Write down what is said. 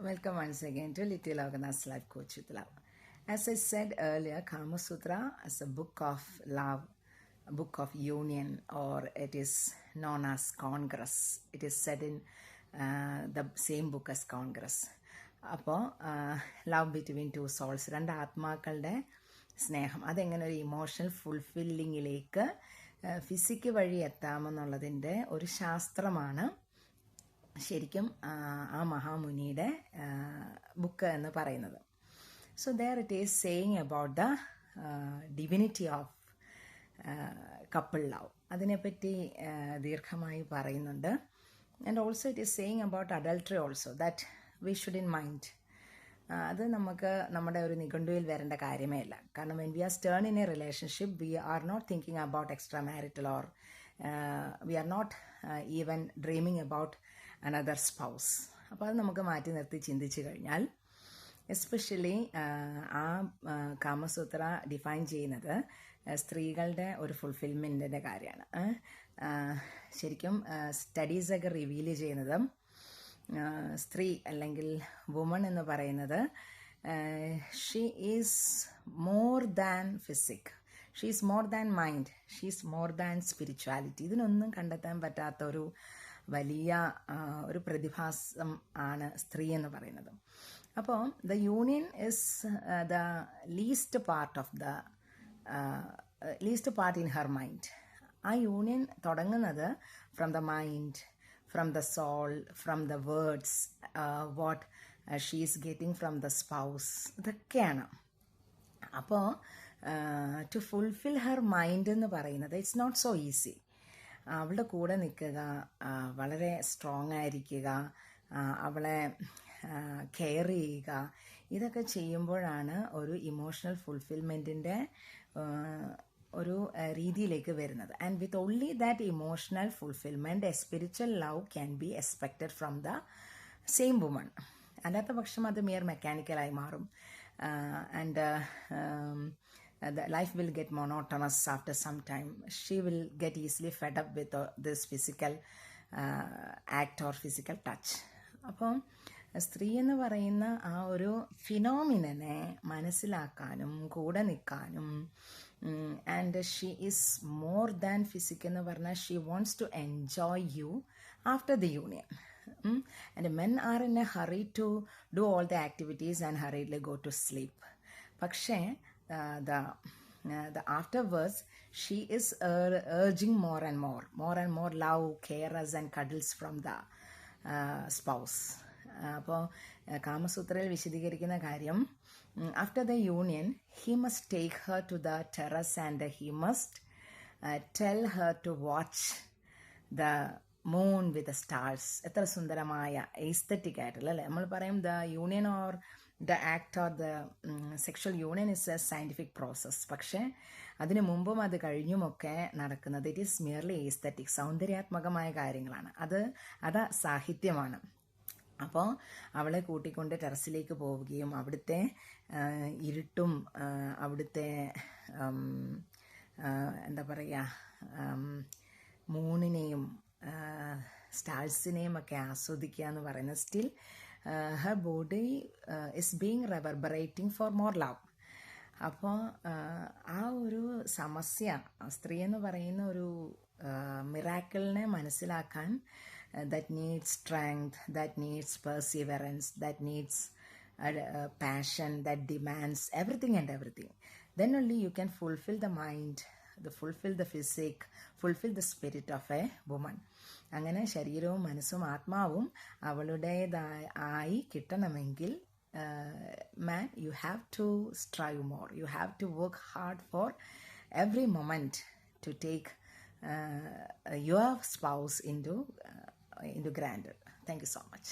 Welcome once again to Little Organized Life Coach with Love. As I said earlier, Kama Sutra is a book of love, a book of union, or it is known as Congress. It is said in the same book as Congress. അപ്പോൾ love between two souls, രണ്ട് ആത്മാക്കളുടെ സ്നേഹം, അതെങ്ങനെ ഒരു emotional ഫുൾഫില്ലിങ്ങിലേക്ക് physique വഴി എത്താമെന്നുള്ളതിൻ്റെ ഒരു ശാസ്ത്രമാണ് ശരിക്കും ആ മഹാമുനിയുടെ ബുക്ക് എന്ന് പറയുന്നത്. So there it is saying about the divinity of couple love. അതിനെപ്പറ്റി ദീർഘമായി പറയുന്നുണ്ട്. And also it is saying about adultery also that we should in mind. അത് നമുക്ക് നമ്മുടെ ഒരു നിഘണ്ടുവിൽ വരേണ്ട കാര്യമേ അല്ല. കാരണം when we are stern in a relationship we are not thinking about extra marital or we are not even dreaming about another spouse. അപ്പോൾ അത് നമുക്ക് മാറ്റി നിർത്തി ചിന്തിച്ചു കഴിഞ്ഞാൽ, എസ്പെഷ്യലി ആ കാമസൂത്ര ഡിഫൈൻ ചെയ്യുന്നത് സ്ത്രീകളുടെ ഒരു ഫുൾഫിൽമെൻറ്റിൻ്റെ കാര്യമാണ്. ശരിക്കും സ്റ്റഡീസൊക്കെ റിവീൽ ചെയ്യുന്നത് സ്ത്രീ അല്ലെങ്കിൽ വുമൺ എന്ന് പറയുന്നത് she is more than physique, she is more than mind, she is more than spirituality. ഇതിനൊന്നും കണ്ടെത്താൻ പറ്റാത്ത ഒരു വലിയ ഒരു പ്രതിഭാസം ആണ് സ്ത്രീ എന്ന് പറയുന്നത്. അപ്പോൾ the union is the least part in her mind. ആ യൂണിയൻ തുടങ്ങുന്നത് from the mind, from the soul, from the words, what she is getting from the spouse, ഇതൊക്കെയാണ്. അപ്പോൾ ടു ഫുൾഫിൽ ഹർ മൈൻഡ് എന്ന് പറയുന്നത് ഇറ്റ്സ് നോട്ട് സോ ഈസി. അവളുടെ കൂടെ നിൽക്കുക, വളരെ സ്ട്രോങ് ആയിരിക്കുക, അവളെ കെയർ ചെയ്യുക, ഇതൊക്കെ ചെയ്യുമ്പോഴാണ് ഒരു ഇമോഷണൽ ഫുൾഫിൽമെൻറ്റിൻ്റെ ഒരു രീതിയിലേക്ക് വരുന്നത്. And with only that emotional fulfilment A spiritual love can be expected from the same woman. അല്ലാത്ത പക്ഷം അത് മിയർ മെക്കാനിക്കലായി മാറും. And the life will get monotonous after some time. She will get easily fed up with this physical act or physical touch. അപ്പോൾ സ്ത്രീ എന്ന് പറയുന്ന ആ ഒരു ഫിനോമിനനെ മനസ്സിലാക്കാനും കൂടെ നിൽക്കാനും, and she is more than physic എന്ന് പറഞ്ഞാൽ she wants to enjoy you after the union. And men are in a hurry to do all the activities and hurriedly go to sleep. പക്ഷേ the afterwards she is urging more and more love, cares and cuddles from the spouse. അപ്പോൾ കാമസൂത്രയിൽ വിശദീകരിക്കുന്ന കാര്യം, after the union he must take her to the terrace and he must tell her to watch the moon with the stars. എത്ര സുന്ദരമായ aesthetic ആയിട്ടുള്ള അല്ലേ. നമ്മൾ പറയും the union or the act or the sexual union is A scientific process. പക്ഷേ അതിനു മുമ്പും അത് കഴിഞ്ഞുമൊക്കെ നടക്കുന്നത് ഇറ്റ് ഈസ് മിയർലി എസ്തെറ്റിക്, സൗന്ദര്യാത്മകമായ കാര്യങ്ങളാണ്. അത് സാഹിത്യമാണ്. അപ്പോൾ അവളെ കൂട്ടിക്കൊണ്ട് ടെറസിലേക്ക് പോവുകയും അവിടുത്തെ ഇരുട്ടും അവിടുത്തെ എന്താ പറയുക മൂണിനെയും സ്റ്റാർസിനെയും ഒക്കെ ആസ്വദിക്കുക എന്ന് പറയുന്നത് still her body is being reverberating for more love. അപ്പോൾ ആ ഒരു സമസ്യ, സ്ത്രീ എന്ന് പറയുന്ന ഒരു മിറാക്കിളിനെ മനസ്സിലാക്കാൻ that needs strength, that needs perseverance, that needs passion, that demands everything and everything. Then only you can fulfill the mind, fulfill the physique, fulfill the spirit of a woman. അങ്ങനെ ശരീരവും മനസ്സും ആത്മാവും അവളുടേതായി കിട്ടണമെങ്കിൽ man, you have to strive more, you have to work hard for every moment to take your spouse into grandeur. Thank you so much.